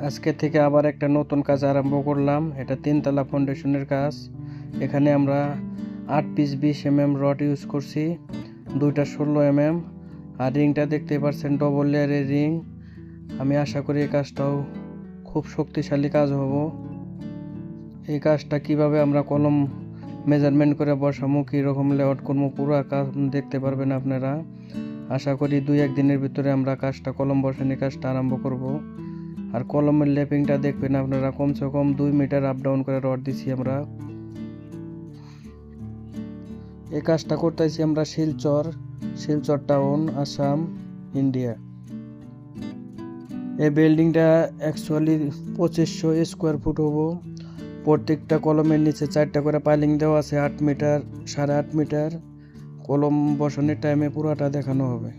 আজকে থেকে আবার একটা নতুন কাজ আরম্ভ করলাম। এটা 3 তলা ফাউন্ডেশনের কাজ। এখানে আমরা 8 পিস 20 mm রড ইউজ করছি, 2টা 16 mm। আর রিংটা দেখতে পাচ্ছেন ডবল লেয়ারের রিং। আমি আশা করি এই কাজটাও খুব শক্তিশালী কাজ হবে। এই কাজটা কিভাবে আমরা কলম মেজারমেন্ট করে বসাবো, কীরকম লেআউট করবো, পুরো কাজ দেখতে পারবেন আপনারা। আশা করি 2-1 দিনের ভিতরে আমরা কাজটা কলম বসানোর কাজটা আরম্ভ করব। আর কলমের লেপিংটা দেখবেন আপনারা, কমসে কম 2 মিটার আপ ডাউন করে রড দিছি আমরা। এই কাজটা করতেছি আমরা শিলচর টাউন, আসাম, ইন্ডিয়া। এই বিল্ডিংটা অ্যাকচুয়ালি 2500 স্কোয়ার ফুট হবো। প্রত্যেকটা কলমের নিচে 4টা করে পাইলিং দেওয়া আছে, 8 মিটার 8.5 মিটার। কলম বসানোর টাইমে পুরাটা দেখানো হবে।